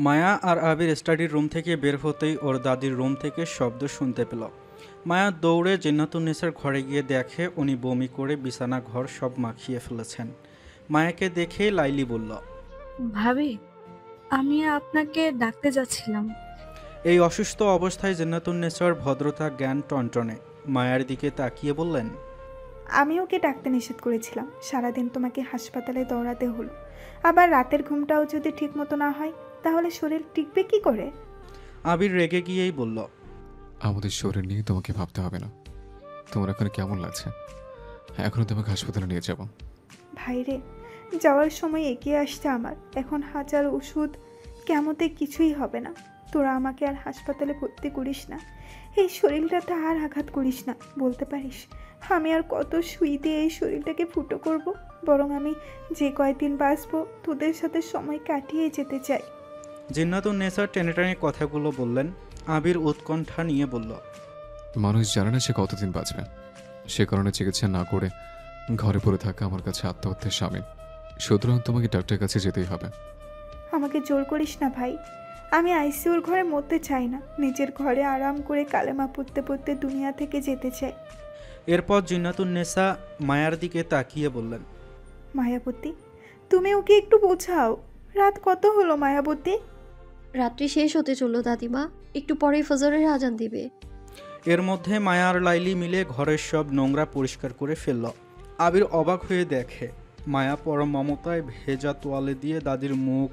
মায়া আর আবির স্টাডির রুম থেকে বের হতেই ওর দাদির রুম থেকে শব্দ শুনতে পেল। মায়া দৌড়ে জিন্নাতুন্নেসার ঘরে গিয়ে দেখে উনি বমি করে বিছানা ঘর সব মাখিয়ে ফেলেছেন। মায়াকে দেখে লাইলি বলল, ভাবি, আমি আপনাকে ডাকতে যাচ্ছিলাম। এই অসুস্থ অবস্থায় জিন্নাতুন্নেসার ভদ্রতা জ্ঞান টনটনে। মায়ার দিকে তাকিয়ে বললেন, আমি ওকে ডাকতে নিষেধ করেছিলাম, সারাদিন তোমাকে হাসপাতালে দৌড়াতে হলো, আবার রাতের ঘুমটাও যদি ঠিক মতো না হয় তাহলে শরীর টিকবে কি করে? আবির রেগে গিয়েই বলল, আমাদের শরীর নিয়ে তোমাকে ভাবতে হবে না। তোমার এখন কেমন লাগছে? এখনই তোমাকে হাসপাতালে নিয়ে যাব। ভাইরে, যাওয়ার সময় এগিয়ে আসছে আমার, এখন হাজার ওষুধ কেমতে কিছুই হবে না। তোরা আমাকে আর হাসপাতালে ভর্তি করিস না, এই শরীরটাতে আর আঘাত করিস না। বলতে পারিস আমি আর কত সুই দিয়ে এই শরীরটাকে ফুটো করব? বরং আমি যে কয়দিন বাঁচবো তোদের সাথে সময় কাটিয়ে যেতে চাই। জিন্নাতুন্নেসার টেনে টেনে কথাগুলো বললেন। আবির উৎকণ্ঠা নিয়ে বলল, মানুষ জানে না সে কতদিন বাঁচবে, সে কারণে চিকিৎসা না করে ঘরে পড়ে থাকা আমার কাছে আত্মহত্যার শামিল। সুতরাং তোমাকে ডাক্তারের কাছে যেতেই হবে। আমাকে জোর করিস না ভাই, আমি আইসিইউর ঘরে মরতে চাই না, নিজের ঘরে আরাম করে কালেমা পড়তে পড়তে দুনিয়া থেকে যেতে চাই। এরপর জিন্নাতুন্নেসা মায়ার দিকে তাকিয়ে বললেন, মায়াবতী, তুমি ওকে একটু বোঝাও। রাত কত হলো মায়াবতী? রাত্রি শেষ হতে চলল দাদিমা, একটু পরেই ফজরের আজান দিবে। এর মধ্যে মায়া আর লাইলি মিলে ঘরের সব নোংরা পরিষ্কার করে ফেলল। আবির অবাক হয়ে দেখে মায়া পরম মমতায় ভেজা তোয়ালে দিয়ে দাদির মুখ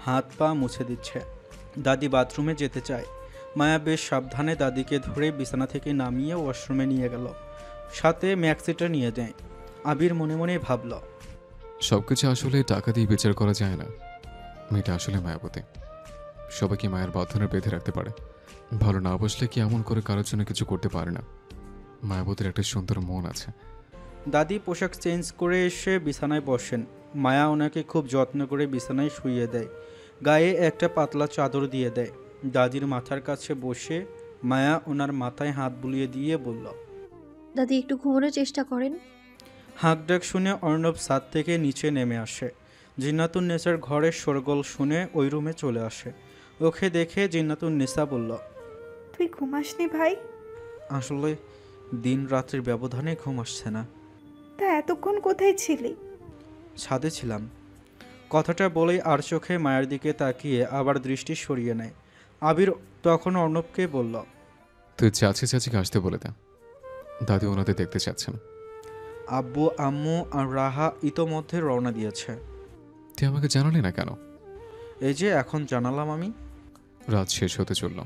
হাত পা মুছে দিচ্ছে। দাদি বাথরুমে যেতে চায়। মায়া বেশ সাবধানে দাদিকে ধরে বিছানা থেকে নামিয়ে ওয়াশরুমে নিয়ে গেল, সাথে ম্যাক্সিটা নিয়ে যায়। আবির মনে মনে ভাবল, সবকিছু আসলে টাকা দিয়ে বিচার করা যায় না। মেয়েটা আসলে মায়াবতী, সবাইকে মায়ের বন্ধনে বেঁধে রাখতে পারে। ভালো না বসলে কি এমন করে কারোর জন্য কিছু করতে পারে না। মায়াবতীর একটা সুন্দর মন আছে। দাদি পোশাক চেঞ্জ করে এসে বিছানায় বসেন। মায়া ওনাকে খুব যত্ন করে বিছানায় শুইয়ে দেয়, গায়ে একটা পাতলা চাদর দিয়ে দেয়। দাদির মাথার কাছে বসে মায়া ওনার মাথায় হাত বুলিয়ে দিয়ে বলল, দাদি একটু ঘুমানোর চেষ্টা করেন। হাঁক ডাক শুনে অর্ণব ছাদ থেকে নিচে নেমে আসে। জিন্নাতুন্নেসার ঘরের শোরগোল শুনে ওই রুমে চলে আসে। ওকে দেখে জিন্নাতুন্নেসা বলল, তুই ঘুমাসনি ভাই? আসলে দিন রাত্রির ব্যবধানে ঘুম আসছে না। তা এতক্ষণ কোথায় ছিলি? ছাদে ছিলাম। কথাটা বলেই আর চোখে মায়ের দিকে তাকিয়ে আবার দৃষ্টি সরিয়ে নেয়। আবির তখন অর্ণবকে বলল, তুই চাচিকে আসতে বলে দে, দাদি ওনাদের দেখতে চাচ্ছেন। আব্বু আম্মু আর রাহা ইতোমধ্যে রওনা দিয়েছে। তুই আমাকে জানালি না কেন? এই যে এখন জানালাম আমি। রাত শেষ হতে চলল,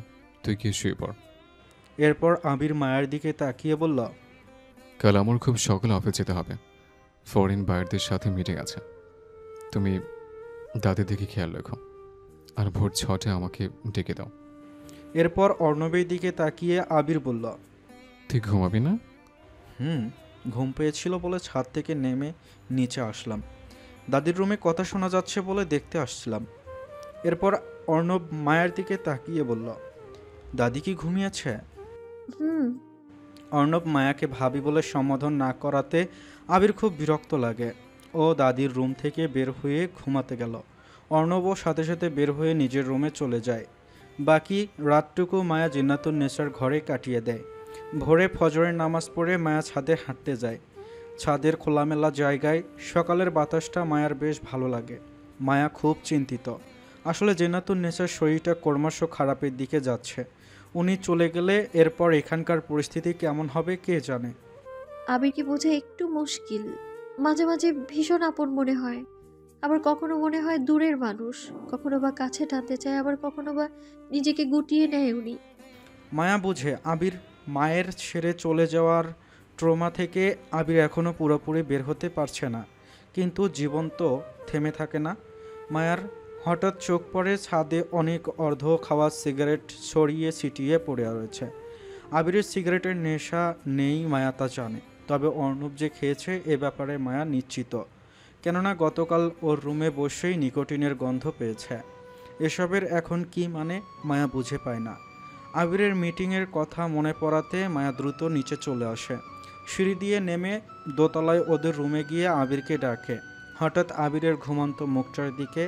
তুই গিয়ে শুয়ে পড়। এরপর আবির মায়ের দিকে তাকিয়ে বলল, কাল আমার খুব সকালে অফিস যেতে হবে, ফরেন বায়ারদের সাথে মিটিং আছে। তুমি দাদির দিকে খেয়াল রেখো, আর ভোর 6টায় আমাকে ডেকে দাও। এরপর অর্ণবের দিকে তাকিয়ে আবির বলল, তুই ঘুমাবি না? ঘুম পেয়েছিল বলে ছাদ থেকে নেমে নিচে আসলাম। দাদির রুমে কথা শোনা যাচ্ছে বলে দেখতে আসছিলাম। এরপর অর্ণব মায়ের দিকে তাকিয়ে বলল, দাদি কি ঘুমিয়েছে? হুম। অর্ণব মায়াকে ভাবি বলে সম্বোধন না করাতে আবির খুব বিরক্ত লাগে। ও দাদির রুম থেকে বের হয়ে ঘুমাতে গেল। অর্ণবও সাথে সাথে বের হয়ে নিজের রুমে চলে যায়। বাকি রাতটুকু মায়া জিন্নাতুন্নেসার ঘরে কাটিয়ে দেয়। ভোরে ফজরের নামাজ পড়ে মায়া ছাদে হাঁটতে যায়। ছাদের খোলামেলা জায়গায় সকালের বাতাসটা মায়ার বেশ ভালো লাগে। মায়া খুব চিন্তিত। আসলে জিন্নাতুন্নেসার শরীরটা ক্রমশ খারাপের দিকে যাচ্ছে। উনি চলে গেলে এরপর এখানকার পরিস্থিতি কেমন হবে কে জানে। আবিরকে বোঝা একটু মুশকিল। মাঝে মাঝে ভীষণ আপন মনে হয়, আবার কখনো মনে হয় দূরের মানুষ, কখনো বা কাছে টানতে চায়, আবার কখনো বা নিজেকে গুটিয়ে নেয় উনি। মায়া বুঝে আবির মায়ের ছেড়ে চলে যাওয়ার ট্রমা থেকে আবির এখনও পুরোপুরি বের হতে পারছে না। কিন্তু জীবন তো থেমে থাকে না। মায়ার হঠাৎ চোখ পড়ে ছাদে অনেক অর্ধ খাওয়া সিগারেট ছড়িয়ে ছিটিয়ে পড়ে রয়েছে। আবিরের সিগারেটের নেশা নেই মায়া তা জানে, তবে অর্ণব যে খেয়েছে এ ব্যাপারে মায়া নিশ্চিত, কেননা গতকাল ওর রুমে বসেই নিকোটিনের গন্ধ পেয়েছে। এসবের এখন কি মানে মায়া বুঝে পায় না। আবিরের মিটিংয়ের কথা মনে পড়াতে মায়া দ্রুত নিচে চলে আসে। সিঁড়ি দিয়ে নেমে দোতলায় ওদের রুমে গিয়ে আবিরকে ডাকে। হঠাৎ আবিরের ঘুমন্ত মুখটার দিকে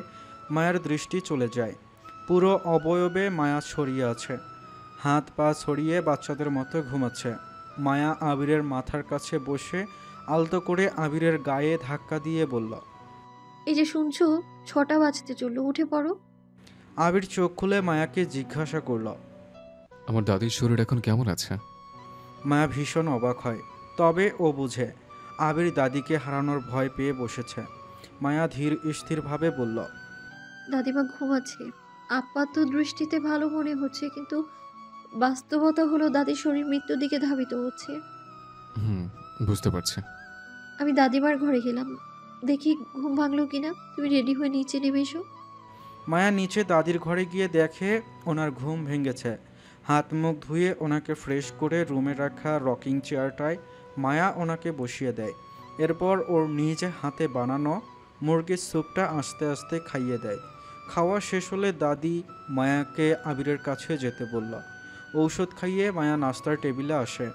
মায়ার দৃষ্টি চলে যায়। পুরো অবয়বে মায়া ছড়িয়ে আছে, হাত পা ছড়িয়ে বাচ্চাদের মতো ঘুমাচ্ছে। মায়া আবিরের মাথার কাছে বসে আলতো করে আবিরের গায়ে ধাক্কা দিয়ে বলল, এই যে শুনছো, 6টা বাজতে চললো, উঠে পড়ো। আবির চোখ খুলে মায়াকে জিজ্ঞাসা করল। আমার দাদির শরীর এখন কেমন আছে? মায়া ভীষণ অবাক হয়, তবে ও বুঝে আবির দাদিকে হারানোর ভয় পেয়ে বসেছে। মায়া ধীর স্থিরভাবে বলল, দাদিমা ঘুমাচ্ছে, আপাত দৃষ্টিতে ভালো মনে হচ্ছে, কিন্তু বাস্তবতা হলো দাদির শরীর মৃত্যুর দিকে ধাবিত হচ্ছে। বুঝতে পারছি। আমি দাদিমার ঘরে গেলাম, দেখি ঘুম ভাঙলো কিনা। তুমি রেডি হয়ে নিচে নেমে এসো। মায়া নিচে দাদির ঘরে গিয়ে দেখে ওনার ঘুম ভেঙেছে। হাত মুখ ধুয়ে ওনাকে ফ্রেশ করে রুমে রাখা রকিং চেয়ারটায় মায়া ওনাকে বসিয়ে দেয়। এরপর ওর নিজে হাতে বানানো মুরগির স্যুপটা আস্তে আস্তে খাইয়ে দেয়। খাওয়া শেষ হলে দাদি মায়াকে আবিরের কাছে যেতে বলল। ঔষধ খাইয়ে মায়া নাস্তার টেবিলে আসে।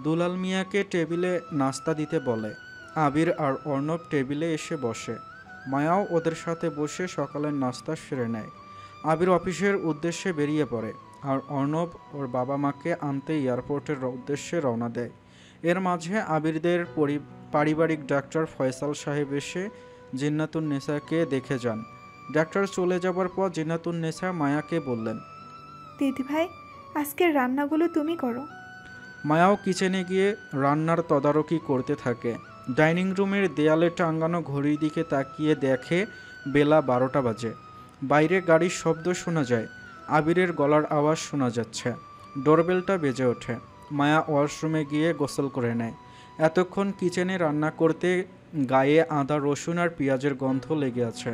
দুলাল মিয়াকে টেবিলে নাস্তা দিতে বলে। আবির আর অর্ণব টেবিলে এসে বসে। মায়াও ওদের সাথে বসে সকালের নাস্তা সেরে নেয়। আবির অফিসের উদ্দেশ্যে বেরিয়ে পড়ে, আর অর্ণব ওর বাবা মাকে আনতে এয়ারপোর্টের উদ্দেশ্যে রওনা দেয়। এর মাঝে আবিরদের পারিবারিক ডাক্তার ফয়সাল সাহেব এসে জিন্নাতুন নেসাকে দেখে যান। ডাক্তার চলে যাবার পর জিন্নাতুন নেসা মায়াকে বললেন, দিদিভাই, আজকের রান্নাগুলো তুমি করো। মায়াও কিচেনে গিয়ে রান্নার তদারকি করতে থাকে। ডাইনিং রুমের দেয়ালে টাঙ্গানো ঘড়ির দিকে তাকিয়ে দেখে বেলা 12টা বাজে। বাইরে গাড়ির শব্দ শোনা যায়, আবিরের গলার আওয়াজ শোনা যাচ্ছে। ডোরবেলটা বেজে ওঠে। মায়া ওয়াশরুমে গিয়ে গোসল করে নেয়। এতক্ষণ কিচেনে রান্না করতে গায়ে আদা রসুন আর পেঁয়াজের গন্ধ লেগে আছে।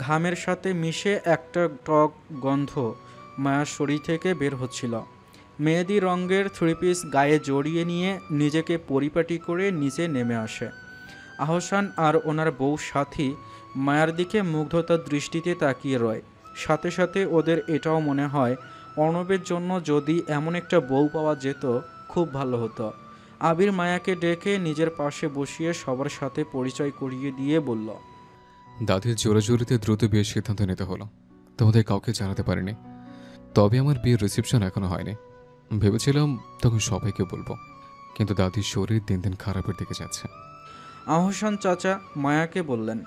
ঘামের সাথে মিশে একটা টক গন্ধ মায়ার শরীর থেকে বের হচ্ছিল। মেহেদি রঙের 3 পিস গায়ে জড়িয়ে নিয়ে নিজেকে পরিপাটি করে নিচে নেমে আসে। আহসান আর ওনার বউ সাথী মায়ার দিকে মুগ্ধতার দৃষ্টিতে তাকিয়ে রয়। সাথে সাথে ওদের এটাও মনে হয়, অর্ণবের জন্য যদি এমন একটা বউ পাওয়া যেত খুব ভালো হতো। আবির মায়াকে ডেকে নিজের পাশে বসিয়ে সবার সাথে পরিচয় করিয়ে দিয়ে বলল, দাদির জোরাজোরিতে দ্রুত বিয়ের সিদ্ধান্ত নিতে হলো। তোমাদের কাউকে জানাতে পারিনি, তবে আমার বিয়ের রিসেপশন এখনো হয়নি। ভেবেছিলাম তখন সবাইকে বলবো, কিন্তু দাদির শরীর দিন দিন খারাপের দিকে যাচ্ছে। আহসান চাচা মায়াকে বললেন,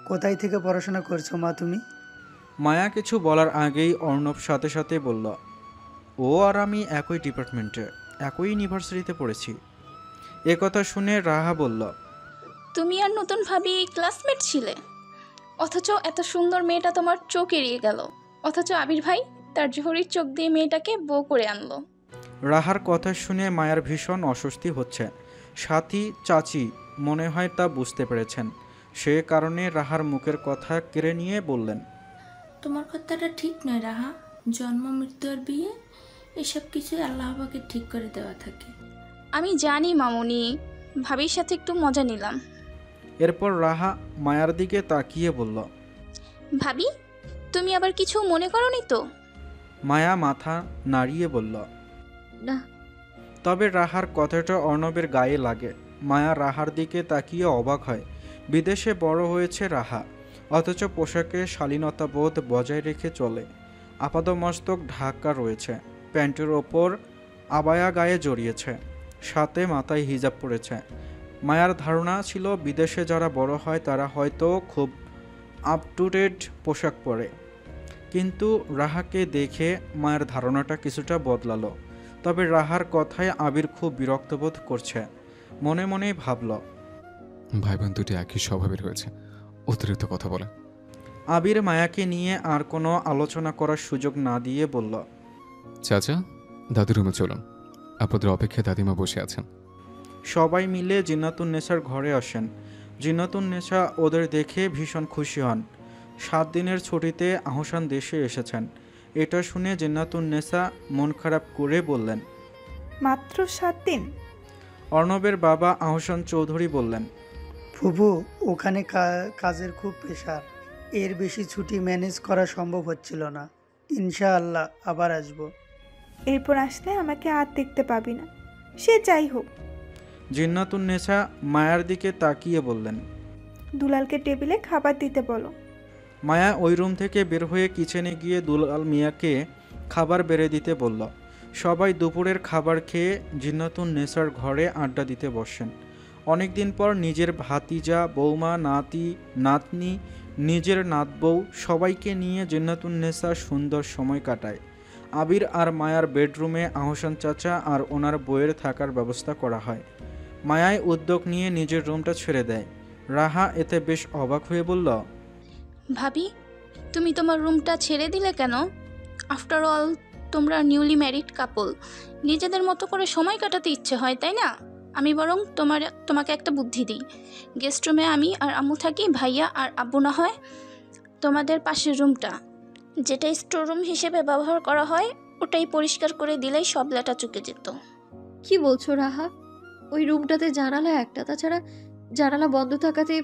কোথায় থেকে পড়াশোনা করছো মা তুমি? মায়া কিছু বলার আগেই অর্ণব সাথে সাথে বলল, ও আর আমি একই ডিপার্টমেন্টে, একই ইউনিভার্সিটিতে পড়েছি। এ কথা শুনে রাহা বলল, তুমি আর নতুন ভাবি ক্লাসমেট ছিলে, অথচ এত সুন্দর মেয়েটা তোমার চোখ এড়িয়ে গেল। অথচ আবির ভাই তার জোহরির চোখ দিয়ে মেয়েটাকে বউ করে আনলো। রাহার কথা শুনে মায়ার ভীষণ অস্বস্তি হচ্ছে। সাথী চাচি মনে হয় তা বুঝতে পেরেছেন। সে কারণে রাহার মুখের কথা কেড়ে নিয়ে বললেন, তোমার কথাটা ঠিক নয় রাহা। জন্ম মৃত্যু আর বিয়ে এসব কিছু আল্লাহ পাকে ঠিক করে দেওয়া থাকে। আমি জানি মামুনি, ভাবির সাথে একটু মজা নিলাম। এরপর রাহা মায়ার দিকে তাকিয়ে বলল, ভাবি, তুমি আবার কিছু মনে করনি তো? মায়া মাথা নাড়িয়ে বলল, না। তবে রাহার কথাটা অর্ণবের গায়ে লাগে। মায়া রাহার দিকে তাকিয়ে অবাক হয়। বিদেশে বড় হয়েছে রাহা, অথচ পোশাকে শালীনতাবোধ বজায় রেখে চলে। আপাদমস্তক ঢাকা রয়েছে, প্যান্টের ওপর আবায়া গায়ে জড়িয়েছে, সাথে মাথায় হিজাব পরেছে। মায়ার ধারণা ছিল বিদেশে যারা বড় হয় তারা হয়তো খুব আপ টু ডেট পোশাক পরে, কিন্তু রাহাকে দেখে মায়ের ধারণাটা কিছুটা বদলালো। তবে রাহার কথায় আবির খুব বিরক্তবোধ করছে। মনে মনেই ভাবল, ভাই বোন দুটি একই স্বভাবের হয়েছে, অতিরিক্ত কথা বলে। আবির মায়াকে নিয়ে আর কোনো আলোচনা করার সুযোগ না দিয়ে বলল, চাচা, দাদির রুমে চলুন, আপনাদের অপেক্ষায় দাদিমা বসে আছেন। সবাই মিলে জিন্নাতুন নেসার ঘরে আসেন। জিন্নাতুন নেসা ওদের দেখে ভীষণ খুশি হন। 7 দিনের ছুটিতে আহসান দেশে এসেছেন। এটা শুনে জিন্নাতুন নেসা মন খারাপ করে বললেন, মাত্র 7 দিন? অর্ণবের বাবা আহসান চৌধুরী বললেন, ফুফু, ওখানে কাজের খুব প্রেশার, এর বেশি ছুটি ম্যানেজ করা সম্ভব হচ্ছিল না। ইনশাআল্লাহ আবার আসবো। এরপর আসলে আমাকে আর দেখতে পাবি না, সে যাই হোক। জিন্নাতুন্নেছা মায়ার দিকে তাকিয়ে বললেন। দুলালকে টেবিলে খাবার দিতে বলো। মায়া ওই রুম থেকে বের হয়ে কিচেনে গিয়ে দুলাল মিয়াকে খাবার বেড়ে দিতে বলল। সবাই দুপুরের খাবার খেয়ে জিন্নাতুন্নেছার ঘরে আড্ডা দিতে বসেন। অনেক দিন পর নিজের ভাতিজা, বৌমা, নাতি, নাতনি, নিজের নাতবউ সবাইকে নিয়ে জিন্নাতুন্নেছা সুন্দর সময় কাটায়। আবির আর মায়ার বেডরুমে আহসান চাচা আর ওনার বইয়ের থাকার ব্যবস্থা করা হয়। মায়ায় উদ্যোগ নিয়ে নিজের রুমটা ছেড়ে দেয়। রাহা এতে বেশ অবাক হয়ে বলল, ভাবি, তুমি তোমার রুমটা ছেড়ে দিলে কেন? আফটার অল তোমরা নিউলি ম্যারিড কাপল, নিজেদের মতো করে সময় কাটাতে ইচ্ছে হয়, তাই না? আমি বরং তোমাকে একটা বুদ্ধি দিই। গেস্ট রুমে আমি আর আম্মু থাকি, ভাইয়া আর আব্বু না হয় তোমাদের পাশের রুমটা, যেটা স্টোর রুম হিসেবে ব্যবহার করা হয়, ওটাই পরিষ্কার করে দিলেই সব লেটা চুকে যেত। কি বলছো রাহা? ওই রুমটাতে জানালা একটা, তাছাড়া জানালা বন্ধ থাকাতে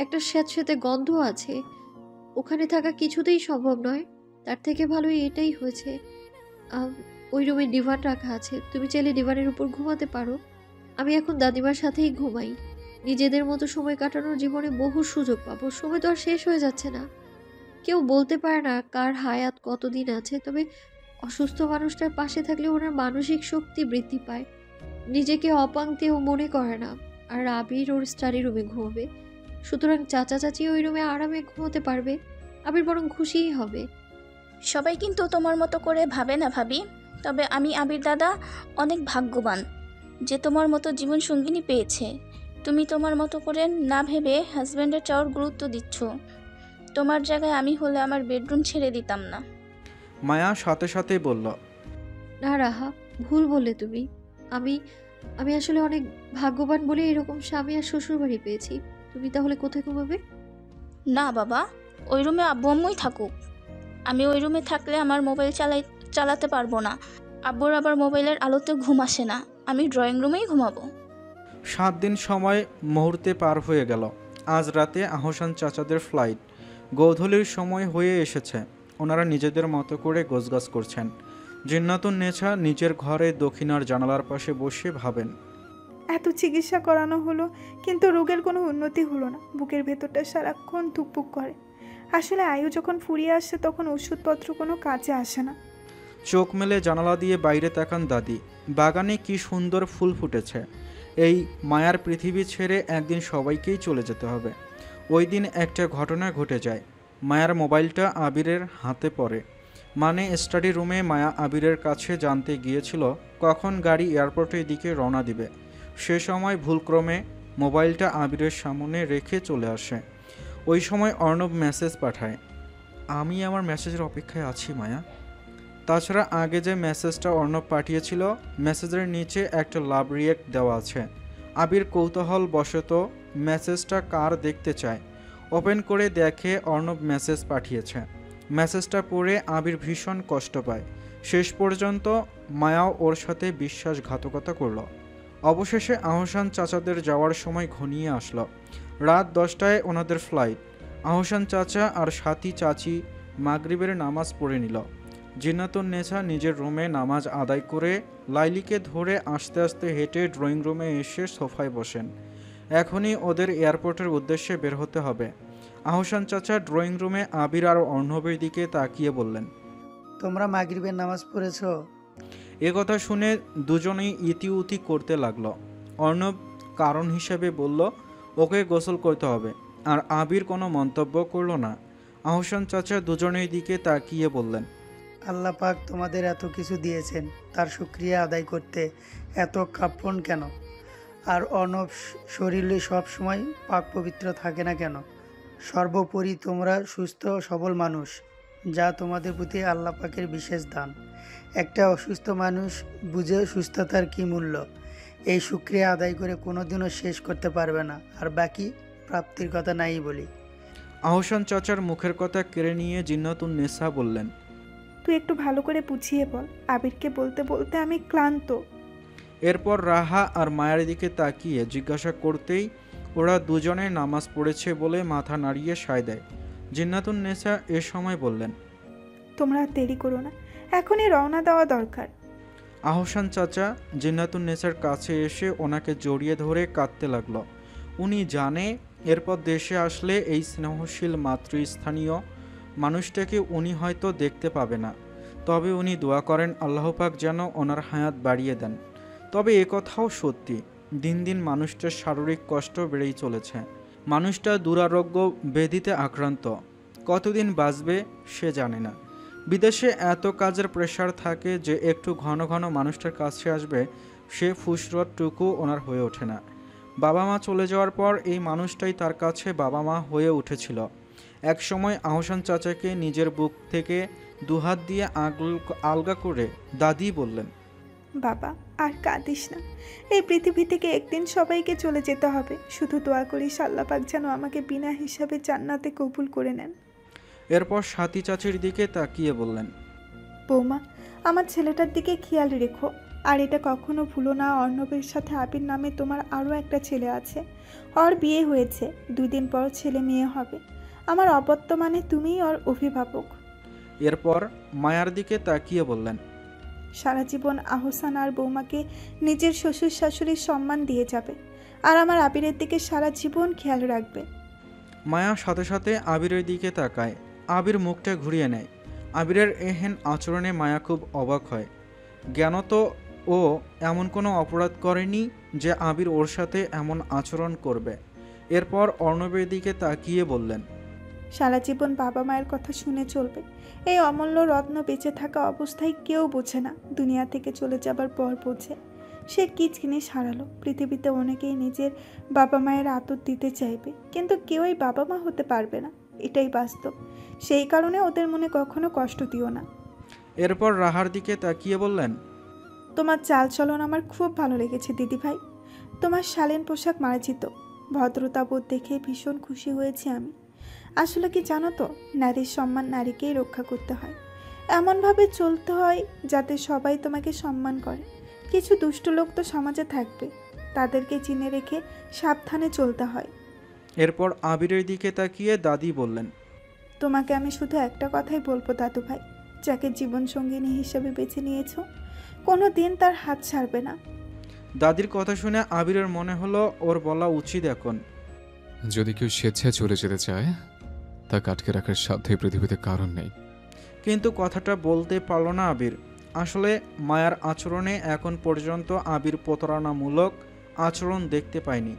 একটা স্যাঁতস্যাঁতে গন্ধ আছে। ওখানে থাকা কিছুতেই সম্ভব নয়। তার থেকে ভালোই এটাই হয়েছে। ওই রুমে ডিভান রাখা আছে, তুমি চাইলে ডিভানের উপর ঘুমাতে পারো। আমি এখন দাদিমার সাথেই ঘুমাই। নিজেদের মতো সময় কাটানোর জীবনে বহু সুযোগ পাবো। সময় তো আর শেষ হয়ে যাচ্ছে না। কেউ বলতে পারে না কার হায়াত কতদিন আছে, তবে অসুস্থ মানুষটার পাশে থাকলে ওনার মানসিক শক্তি বৃদ্ধি পায়। নিজেকে অপাংতেও মনে করে না। আর আবির ওর স্টাডি রুমে ঘুমাবে, সুতরাং চাচা চাচি ওই রুমে আরামে ঘুমোতে পারবে। আবির বরং খুশিই হবে। সবাই কিন্তু তোমার মতো করে ভাবে না ভাবি, তবে আমি আবির দাদা অনেক ভাগ্যবান যে তোমার মতো জীবন সঙ্গিনী পেয়েছে। তুমি তোমার মতো করে না ভেবে হাজব্যান্ডের চাওয়ার গুরুত্ব দিচ্ছ। তোমার জায়গায় আমি হলে আমার বেডরুম ছেড়ে দিতাম না। মায়া সাথে সাথে বলল, না রাহা, ভুল বললে তুমি। আমি আমি আসলে অনেক ভাগ্যবান বলে এরকম স্বামী আর শ্বশুর বাড়ি পেয়েছি। তুমি তাহলে কোথায় ঘুমাবে? না বাবা, ওই রুমে আব্বু আম্মুই থাকুক। আমি ওই রুমে থাকলে আমার মোবাইল চালাতে পারবো না। আব্বুর আবার মোবাইলের আলোতে ঘুম আসে না। আমি ড্রয়িং রুমেই ঘুমাবো। 7 দিন সময় মুহূর্তে পার হয়ে গেল। আজ রাতে আহসান চাচাদের ফ্লাইট। গোধূলির সময় হয়ে এসেছে। ওনারা নিজেদের মতো করে গোছগাছ করছেন। জিন্নাতুন্নেছা নিজের ঘরে দক্ষিণার জানালার পাশে বসে ভাবেন, এত চিকিৎসা করানো হলো, কিন্তু রোগের কোনো উন্নতি হলো না। বুকের ভেতরটা সারাক্ষণ ধুকপুক করে। আসলে আয়ু যখন ফুরিয়ে আসে তখন ওষুধপত্র কোনো কাজে আসে না। চোখ মেলে জানালা দিয়ে বাইরে তাকান দাদি। বাগানে কি সুন্দর ফুল ফুটেছে। এই মায়ার পৃথিবী ছেড়ে একদিন সবাইকেই চলে যেতে হবে। ওই দিন একটা ঘটনা ঘটে যায়। মায়ার মোবাইলটা আবিরের হাতে পড়ে। মানে স্টাডি রুমে মায়া আবিরের কাছে জানতে গিয়েছিল কখন গাড়ি এয়ারপোর্টের দিকে রওনা দিবে। সে সময় ভুলক্রমে মোবাইলটা আবিরের সামনে রেখে চলে আসে। ওই সময় অর্ণব মেসেজ পাঠায়, আমি আমার মেসেজের অপেক্ষায় আছি মায়া। তাছাড়া আগে যে মেসেজটা অর্ণব পাঠিয়েছিল, মেসেজের নিচে একটা লাভ রিয়েক্ট দেওয়া আছে। আবির কৌতূহল বশত মেসেজটা কার দেখতে চায়। ওপেন করে দেখে অর্ণব মেসেজ পাঠিয়েছে। মেসেজটা পড়ে আবির ভীষণ কষ্ট পায়। শেষ পর্যন্ত মায়াও ওর সাথে বিশ্বাসঘাতকতা করলো। অবশেষে আহসান চাচাদের যাওয়ার সময় ঘনিয়ে আসলো। রাত 10টায় ওনাদের ফ্লাইট। আহসান চাচা আর সাথী চাচি মাগরিবের নামাজ পড়ে নিল। জিন্নাতুন্নেছা নিজের রুমে নামাজ আদায় করে লাইলিকে ধরে আস্তে আস্তে হেঁটে ড্রয়িং রুমে এসে সোফায় বসেন। এখনই ওদের এয়ারপোর্টের উদ্দেশ্যে বের হতে হবে। আহসান চাচা ড্রয়িং রুমে আবির আর অর্ণবের দিকে তাকিয়ে বললেন, তোমরা মাগরিবের নামাজ পড়েছো? এ কথা শুনে দুজনেই ইতিউতি করতে লাগলো। অর্ণব কারণ হিসেবে বলল, ওকে গোসল করতে হবে। আর আবির কোনো মন্তব্য করলো না। আহসান চাচা দুজনের দিকে তাকিয়ে বললেন, আল্লাহ পাক তোমাদের এত কিছু দিয়েছেন, তার শুকরিয়া আদায় করতে এত কাঁপন কেন? আর অর্ণব শরীরে সব সময় পাক পবিত্র থাকে না কেন? সর্বোপরি তোমরা সুস্থ সবল মানুষ, যা তোমাদের প্রতি আল্লাহ পাকের বিশেষ দান। একটা অসুস্থ মানুষ বুঝে সুস্থতার কী মূল্য, এই শুকরিয়া আদায় করে কোনোদিনও শেষ করতে পারবে না। আর বাকি প্রাপ্তির কথা নাই বলি। আহসান চাচার মুখের কথা কেড়ে নিয়ে জিন্নাতুন্নেছা বললেন, তুই একটু ভালো করে বুঝিয়ে বল। আবিরকে বলতে বলতে আমি ক্লান্ত। এরপর রাহা আর মায়ের দিকে তাকিয়ে জিজ্ঞাসা করতেই ওরা দুজনে নামাজ পড়েছে বলে মাথা নাড়িয়ে সায় দেয়। জিন্নাতুন্নেছা এ সময় বললেন, তোমরা আর দেরি করো না, এখনই রওনা দেওয়া দরকার। আহসান চাচা জিন্নাতুন নেসার কাছে এসে ওনাকে জড়িয়ে ধরে কাঁদতে লাগলো। উনি জানে এরপর দেশে আসলে এই স্নেহশীল মাতৃস্থানীয় মানুষটাকে উনি হয়তো দেখতে পাবে না। তবে উনি দোয়া করেন আল্লাহ পাক যেন ওনার হায়াত বাড়িয়ে দেন। তবে এ কথাও সত্যি, দিন দিন মানুষটার শারীরিক কষ্ট বেড়েই চলেছে। মানুষটা দুরারোগ্য ব্যাধিতে আক্রান্ত, কতদিন বাঁচবে সে জানে না। বিদেশে এত কাজের প্রেশার থাকে যে একটু ঘন ঘন মানুষটার কাছে আসবে সে ফুসরতটুকু ওনার হয়ে ওঠে না। বাবা মা চলে যাওয়ার পর এই মানুষটাই তার কাছে বাবা মা হয়ে উঠেছিল। এক সময় আহসান চাচাকে নিজের বুক থেকে দুহাত দিয়ে আলগা করে দাদি বললেন, বাবা আর কাঁদিস না, এই পৃথিবী থেকে একদিন সবাইকে চলে যেতে হবে। শুধু দোয়া করিস আল্লাহ পাক যেন আমাকে বিনা হিসাবে জান্নাতে কবুল করে নেন। এরপর সাথী চাচির দিকে তাকিয়ে বললেন, বৌমা, আমার ছেলেটার দিকে খেয়াল রেখো। আর এটা কখনো ভুলো না, অর্ণবের সাথে আবির নামে তোমার আরও একটা ছেলে আছে। ওর বিয়ে হয়েছে, 2 দিন পর ছেলে মেয়ে হবে। আমার অবর্তমানে তুমিই ওর অভিভাবক। এরপর মায়ার দিকে তাকিয়ে বললেন, সারা জীবন আহসান আর বৌমাকে নিজের শ্বশুর শাশুড়ির সম্মান দিয়ে যাবে, আর আমার আবিরের দিকে সারা জীবন খেয়াল রাখবে। মায়া সাথে সাথে আবিরের দিকে তাকায়। আবির মুখটা ঘুরিয়ে নেয়। আবিরের এহেন আচরণে মায়া খুব অবাক হয়। জ্ঞানত ও এমন কোনো অপরাধ করেনি যে আবির ওর সাথে এমন আচরণ করবে। এরপর অর্ণবের দিকে তাকিয়ে বললেন, সারা জীবন বাবা মায়ের কথা শুনে চলবে। এই অমূল্য রত্ন বেঁচে থাকা অবস্থায় কেউ বোঝে না, দুনিয়া থেকে চলে যাবার পর বোঝে সে কী জিনিস হারালো। পৃথিবীতে অনেকেই নিজের বাবা মায়ের আদর দিতে চাইবে, কিন্তু কেউই বাবা মা হতে পারবে না, এটাই বাস্তব। সেই কারণে ওদের মনে কখনো কষ্ট দিও না। এরপর রাহার দিকে তাকিয়ে বললেন, তোমার চালচলন আমার খুব ভালো লেগেছে দিদিভাই। তোমার শালীন পোশাক মার্জিত, ভদ্রতাবোধ দেখে ভীষণ খুশি হয়েছি আমি। আসলে কি জানো তো, নারীর সম্মান নারীকেই রক্ষা করতে হয়, এমনভাবে চলতে হয় যাতে সবাই তোমাকে সম্মান করে। কিছু দুষ্ট লোক তো সমাজে থাকবে, তাদেরকে চিনে রেখে সাবধানে চলতে হয়। এরপর আবিরের দিকে তাকিয়ে দাদি বললেন, তোমাকে আমি শুধু একটা কথাই বলবো দাদু ভাই, যাকে জীবনসঙ্গিনী হিসেবে বেছে নিয়েছো, কোনো দিন তার হাত ছাড়বে না। দাদির কথা শুনে আবিরের মনে হলো ওর বলা উচিত এখন। যদি কেউ স্বেচ্ছায় চলে যেতে চায় তা আটকে রাখার সাধ্য এই পৃথিবীতে কারণ নেই। কিন্তু কথাটা বলতে পারল না আবির। আসলে মায়ার আচরণে এখন পর্যন্ত আবির প্রতারণামূলক আচরণ দেখতে পায়নি,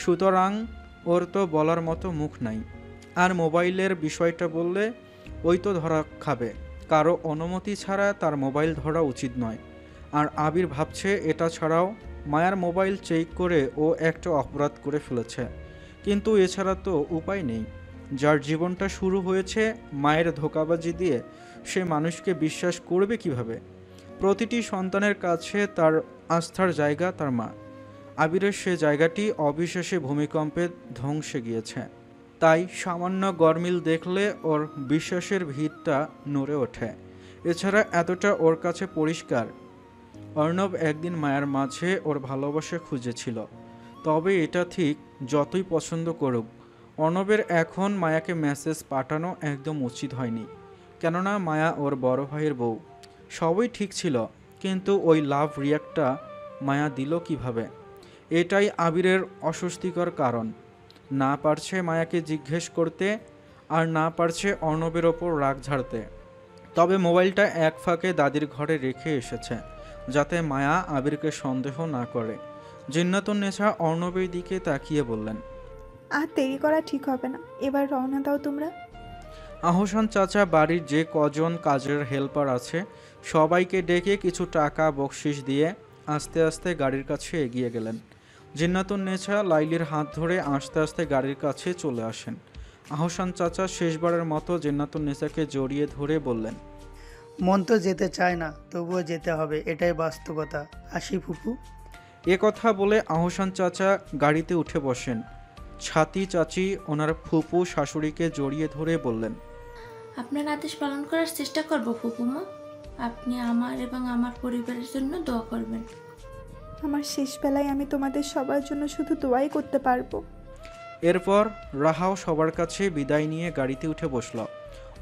সুতরাং ওর তো বলার মতো মুখ নাই। আর মোবাইলের বিষয়টা বললে ওই তো ধরা খাবে, কারো অনুমতি ছাড়া তার মোবাইল ধরা উচিত নয়। আর আবির ভাবছে এটা ছাড়াও মায়ার মোবাইল চেক করে ও একটা অপরাধ করে ফেলেছে, কিন্তু এছাড়া তো উপায় নেই। যার জীবনটা শুরু হয়েছে মায়ের ধোঁকাবাজি দিয়ে, সে মানুষকে বিশ্বাস করবে কিভাবে? প্রতিটি সন্তানের কাছে তার আস্থার জায়গা তার মা। আবিরের সে জায়গাটি অবিশ্বাসী ভূমিকম্পে ধ্বংসে গিয়েছে। তাই সামান্য গরমিল দেখলে ওর বিশ্বাসের ভিতটা নড়ে ওঠে। এছাড়া এতটা ওর কাছে পরিষ্কার, অর্ণব একদিন মায়ের মাঝে ওর ভালোবাসা খুঁজেছিল। তবে এটা ঠিক, যতই পছন্দ করুক, অর্ণবের এখন মায়াকে মেসেজ পাঠানো একদম উচিত হয়নি। কেননা মায়া ওর বড় ভাইয়ের বউ। সবই ঠিক ছিল, কিন্তু ওই লাভ রিয়াক্টটা মায়া দিল কিভাবে? এটাই আবিরের অস্বস্তিকর কারণ। না পারছে মায়াকে জিজ্ঞেস করতে, আর না পারছে অর্ণবের ওপর রাগ ঝাড়তে। তবে মোবাইলটা এক ফাঁকে দাদির ঘরে রেখে এসেছে, যাতে মায়া আবিরকে সন্দেহ না করে। জিন্নাতুন নেছা অর্ণবের দিকে তাকিয়ে বললেন, আর দেরি করা ঠিক হবে না, এবার রওনা দাও তোমরা। আহসান চাচা বাড়ির যে কজন কাজের হেল্পার আছে সবাইকে ডেকে কিছু টাকা বকশিশ দিয়ে আস্তে আস্তে গাড়ির কাছে এগিয়ে গেলেন। জিন্নাতুন নেছা লাইলির হাত ধরে আস্তে আস্তে গাড়ির কাছে চলে আসেন। আহসান চাচা শেষবারের মতো জিন্নাতুন নেছাকে জড়িয়ে ধরে বললেন, মন তো যেতে চায় না, তবুও যেতে হবে, এটাই বাস্তবতা। আসি ফুপু। এ কথা বলে আহসান চাচা গাড়িতে উঠে বসেন। ছাতি চাচি ওনার ফুপু শাশুড়িকে জড়িয়ে ধরে বললেন, আপনার আদেশ পালন করার চেষ্টা করব ফুপুমা। আপনি আমার এবং আমার পরিবারের জন্য দোয়া করবেন। আমার শেষ বেলায় আমি তোমাদের সবার জন্য শুধু দোয়াই করতে পারবো। এরপর রাহাও সবার কাছে বিদায় নিয়ে গাড়িতে উঠে বসল।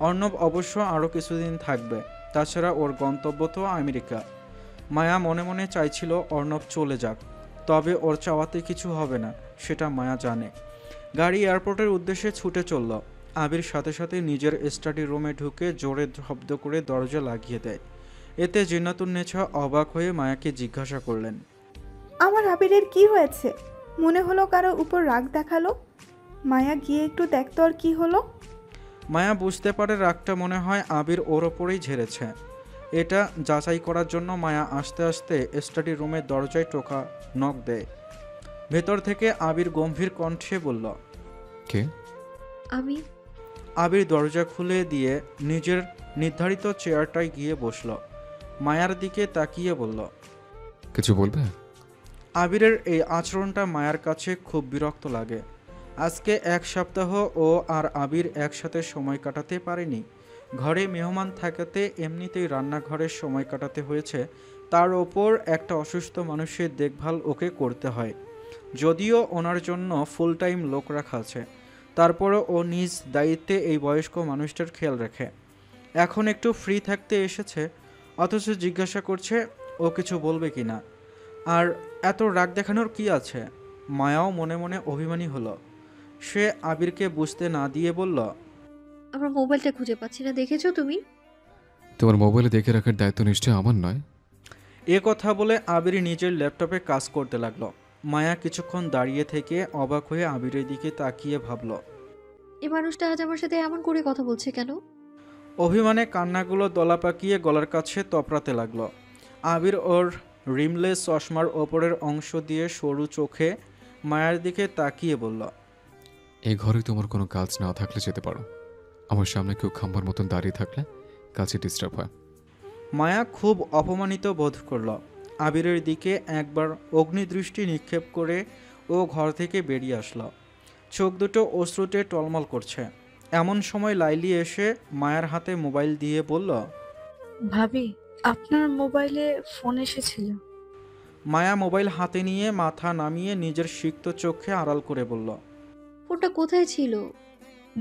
অর্ণব অবশ্য আরও কিছুদিন থাকবে, তাছাড়া ওর গন্তব্য তো আমেরিকা। মায়া মনে মনে চাইছিল অর্ণব চলে যাক, তবে ওর চাওয়াতে কিছু হবে না, সেটা মায়া জানে। গাড়ি এয়ারপোর্টের উদ্দেশ্যে ছুটে চলল। আবির সাথে সাথে নিজের স্টাডি রুমে ঢুকে জোরে শব্দ করে দরজা লাগিয়ে দেয়। এতে জিন্নাতুন্নেছা অবাক হয়ে মায়াকে জিজ্ঞাসা করলেন, আমার আবিরের কি হয়েছে? মনে হলো কারো উপর রাগ দেখালো। মায়া গিয়ে একটু দেখতো আর কি হলো। মায়া বুঝতে পারে রাগটা মনে হয় আবির ওর ওপরেই ঝেড়েছে। এটা যাচাই করার জন্য মায়া আস্তে আস্তে স্টাডি রুমের দরজায় টোকা নক দেয়। ভেতর থেকে আবির গম্ভীর কণ্ঠে বলল, কে? আমি। আবির দরজা খুলে দিয়ে নিজের নির্ধারিত চেয়ারটায় গিয়ে বসল। মায়ার দিকে তাকিয়ে বলল, কিছু বলবে? আবিরের এই আচরণটা মায়ার কাছে খুব বিরক্ত লাগে। আজকে 1 সপ্তাহ ও আর আবির একসাথে সময় কাটাতে পারেনি। ঘরে মেহমান থাকাতে এমনিতেই রান্নাঘরের সময় কাটাতে হয়েছে, তার ওপর একটা অসুস্থ মানুষের দেখভাল ওকে করতে হয়। যদিও ওনার জন্য ফুল টাইম লোক রাখা আছে, তারপরও ও নিজ দায়িত্বে এই বয়স্ক মানুষটার খেয়াল রাখে। এখন একটু ফ্রি থাকতে এসেছে, অথচ জিজ্ঞাসা করছে ও কিছু বলবে কি না। আর এত রাগ দেখানোর কি আছে? মায়াও মনে মনে অভিমানী হলো। সে আবিরকে বুঝতে না দিয়ে বলল, আমার মোবাইলটা খুঁজে পাচ্ছি না, দেখেছো তুমি? তোমার মোবাইলে দেখে রাখার দায়িত্ব নিশ্চয়ই আমার নয়। এ কথা বলে আবির নিজের ল্যাপটপে কাজ করতে লাগলো। মায়া কিছুক্ষণ দাঁড়িয়ে থেকে অবাক হয়ে আবিরের দিকে তাকিয়ে ভাবল, এই মানুষটা আজ আমার সাথে এমন করে কথা বলছে কেন? অভিমানে কান্নাগুলো দলা পাকিয়ে গলার কাছে তপড়াতে লাগলো। আবির ওর রিমলেস চশমার ওপরের অংশ দিয়ে সরু চোখে মায়ার দিকে তাকিয়ে বলল, এই ঘরে তোমার কোনো কাজ না থাকলে যেতে পারো। আমার সামনে কেউ খাম্বার মতন দাঁড়িয়ে থাকলে কাজে ডিস্টার্ব হয়। মায়া খুব অপমানিত বোধ করল। আবিরের দিকে একবার অগ্নিদৃষ্টি নিক্ষেপ করে ও ঘর থেকে বেরিয়ে আসলো। চোখ দুটো অশ্রুতে টলমল করছে। এমন সময় লাইলি এসে মায়ার হাতে মোবাইল দিয়ে বলল, ভাবি, আপনার মোবাইলে ফোন এসেছিল। মায়া মোবাইল হাতে নিয়ে মাথা নামিয়ে নিজের সিক্ত চোখে আড়াল করে বলল, ফোনটা কোথায় ছিল?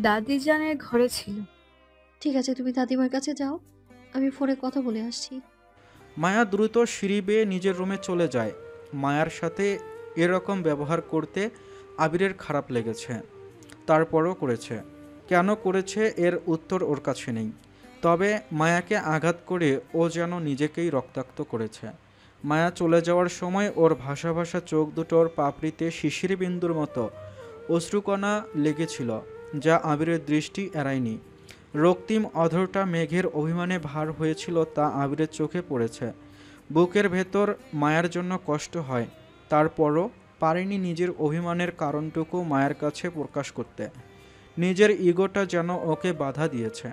দাদি জানের ঘরে ছিল। ঠিক আছে, তুমি দাদিমার কাছে যাও, আমি ফোনে কথা বলে আসছি। মায়া দ্রুত সিঁড়ি বেয়ে নিজের রুমে চলে যায়। মায়ার সাথে এরকম ব্যবহার করতে আবিরের খারাপ লেগেছে, তারপরও করেছে। কেন করেছে এর উত্তর ওর কাছে নেই। তবে মায়াকে আঘাত করে ও যেন নিজেকেই রক্তাক্ত করেছে। মায়া চলে যাওয়ার সময় ওর ভাসা ভাসা চোখ দুটোর পাপড়িতে শিশির বিন্দুর মতো অশ্রুকণা লেগেছিল, যা আবিরের দৃষ্টি এড়ায়নি। রক্তিম অধরটা মেঘের অভিমানে ভার হয়েছিল, তা আবিরের চোখে পড়েছে। বুকের ভেতর মায়ার জন্য কষ্ট হয়, তারপরও পারেনি নিজের অভিমানের কারণটুকু মায়ের কাছে প্রকাশ করতে। নিজের ইগোটা যেন ওকে বাধা দিয়েছে।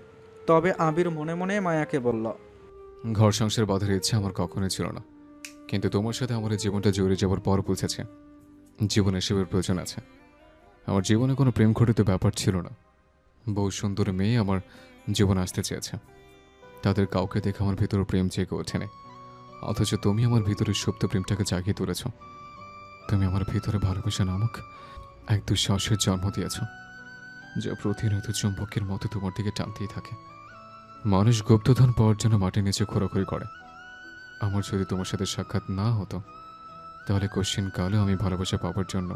তবে আবির মনে মনে মায়াকে বলল, ঘর সংসার বাঁধার ইচ্ছা আমার কখনোই ছিল না, কিন্তু তোমার সাথে আমার এই জীবনটা জড়িয়ে যাওয়ার পর বুঝেছে জীবনে এসবের প্রয়োজন আছে। আমার জীবনে কোনো প্রেম ঘটিত ব্যাপার ছিল না। বহু সুন্দর মেয়ে আমার জীবন আসতে চেয়েছে, তাদের কাউকে দেখে আমার ভিতরে প্রেম জেগে ওঠেনি, অথচ তুমি আমার ভিতরে সুপ্ত প্রেমটাকে জাগিয়ে তুলেছ। তুমি আমার ভিতরে ভালোবাসা নামক এক দুঃসাহসের জন্ম দিয়েছ, যা প্রতিনিয়ত চুম্বকের মতো তোমার দিকে টানতেই থাকে। মানুষ গুপ্তধন পাওয়ার জন্য মাটির নিচে খোঁড়াখুড়ি করে। আমার যদি তোমার সাথে সাক্ষাৎ না হতো, তাহলে কোশ্চিন কালেও আমি ভালোবাসা পাওয়ার জন্য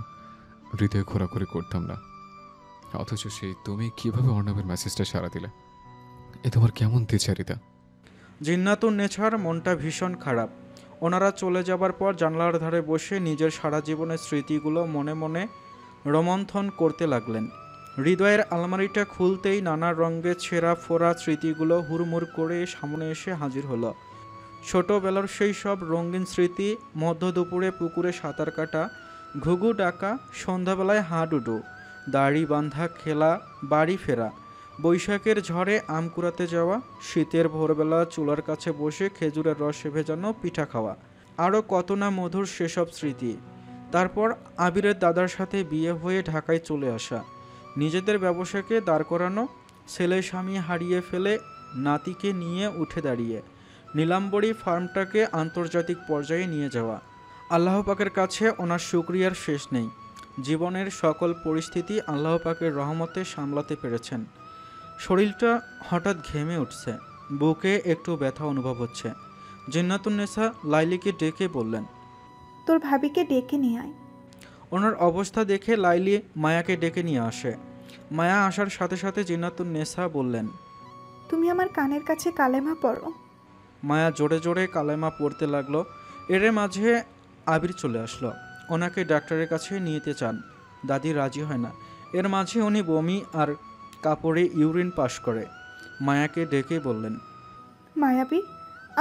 হৃদয়ে খোঁড়াখুড়ি করতাম না। অথচ সেই তুমি কিভাবে অর্ণবের মেসেজটা সাড়া দিলে? এ তোমার কেমন দ্বিচারিতা? জিন্নাতুন নেছার মনটা ভীষণ খারাপ। ওনারা চলে যাবার পর জানলার ধারে বসে নিজের সারা জীবনের স্মৃতিগুলো মনে মনে রোমন্থন করতে লাগলেন। হৃদয়ের আলমারিটা খুলতেই নানা রঙের ছেঁড়া ফোড়া স্মৃতিগুলো হুড়মুড় করে সামনে এসে হাজির হলো। ছোটবেলার সেই সব রঙিন স্মৃতি, মধ্য দুপুরে পুকুরে সাঁতার কাটা, ঘুঘু ডাকা, সন্ধ্যাবেলায় হাডুডু, দাড়ি বাঁধা খেলা, বাড়ি ফেরা, বৈশাখের ঝড়ে আম কুড়াতে যাওয়া, শীতের ভোরবেলা চুলার কাছে বসে খেজুরের রসে ভেজানো পিঠা খাওয়া, আরও কত না মধুর সেসব স্মৃতি। তারপর আবিরের দাদার সাথে বিয়ে হয়ে ঢাকায় চলে আসা, নিজেদের ব্যবসাকে দাঁড় করানো, ছেলে স্বামী হারিয়ে ফেলে নাতিকে নিয়ে উঠে দাঁড়িয়ে নীলাম্বরী ফার্মটাকে আন্তর্জাতিক পর্যায়ে নিয়ে যাওয়া। আল্লাহ পাকের কাছে ওনার শুকরিয়ার শেষ নেই। জীবনের সকল পরিস্থিতি আল্লাহ পাকের রহমতে সামলাতে পেরেছেন। শরীরটা হঠাৎ ঘেমে উঠছে, বুকে একটু ব্যথা অনুভব হচ্ছে। জিন্নাতুন্নেসা লাইলিকে ডেকে বললেন। তোর ভাবিকে ডেকে নিয়ে আয়। ওনার অবস্থা দেখে লাইলি মায়াকে ডেকে নিয়ে আসে। মায়া আসার সাথে সাথে জিন্নাতুন্নেসা বললেন, তুমি আমার কানের কাছে কালেমা পড়ো। মায়া জোরে জোরে কালেমা পড়তে লাগলো। এর মাঝে আবির চলে আসলো। ওনাকে ডাক্তারের কাছে নিয়ে যেতে চান, দাদি রাজি হয় না। এর মাঝে উনি বমি আর কাপড়ে ইউরিন পাস করে। মায়াকে ডেকে বললেন, মায়াবী,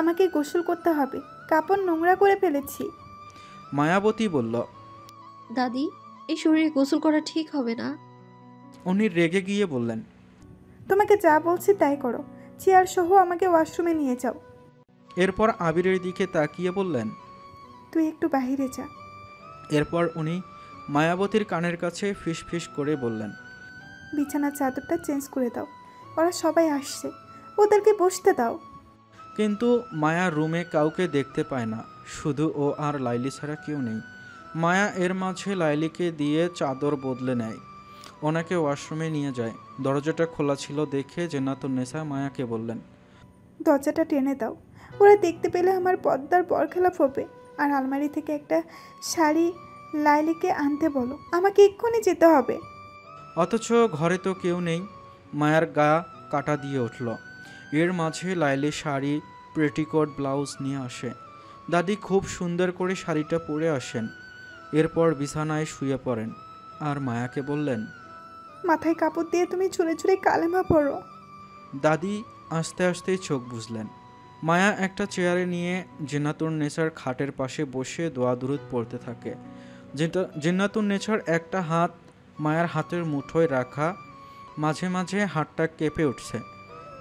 আমাকে গোসল করতে হবে, কাপড় নোংরা করে ফেলেছি। মায়াবতী বলল। দাদি, এই শরীরে গোসল করা ঠিক হবে না। উনি রেগে গিয়ে বললেন, তোমাকে যা বলছি তাই করো, চেয়ার সহ আমাকে ওয়াশরুমে নিয়ে যাও। এরপর আবিরের দিকে তাকিয়ে বললেন। তুই একটু বাহিরে যা। এরপর উনি মায়াবতীর কানের কাছে ফিস ফিস করে বললেন, বিছানার চাদরটা চেঞ্জ করে দাও, ওরা সবাই আসছে, ওদেরকে বসতে দাও। কিন্তু মায়া রুমে কাউকে দেখতে পায় না, শুধু ও আর লাইলি ছাড়া কেউ নেই। মায়া এর মাঝে লাইলিকে দিয়ে চাদর বদলে নেয়, ওনাকে ওয়াশরুমে নিয়ে যায়। দরজাটা খোলা ছিল দেখে জিন্নাতুন্নেসা মায়াকে বললেন, দরজাটা টেনে দাও, ওরা দেখতে পেলে আমার পর্দার বরখেলাপ হবে। আর আলমারি থেকে একটা শাড়ি লাইলিকে আনতে বলো, আমাকে এক্ষুনি যেতে হবে। অথচ ঘরে তো কেউ নেই। মায়ার গা কাটা দিয়ে উঠল। এর মাঝে লাইলি শাড়ি, পেটিকোট, ব্লাউজ নিয়ে আসে। দাদি খুব সুন্দর করে শাড়িটা পরে আসেন। এরপর বিছানায় শুয়ে পড়েন আর মায়াকে বললেন, মাথায় কাপড় দিয়ে তুমি ছুঁড়ে ছুঁড়ে কালেমা পড়ো। দাদি আস্তে আস্তে চোখ বুঝলেন। মায়া একটা চেয়ারে নিয়ে জিন্নাতুন্নেসার খাটের পাশে বসে দোয়া দুরুদ পড়তে থাকে। জিন্নাতুন্নেসার একটা হাত মায়ার হাতের মুঠোয় রাখা, মাঝে মাঝে হাতটা কেঁপে উঠছে।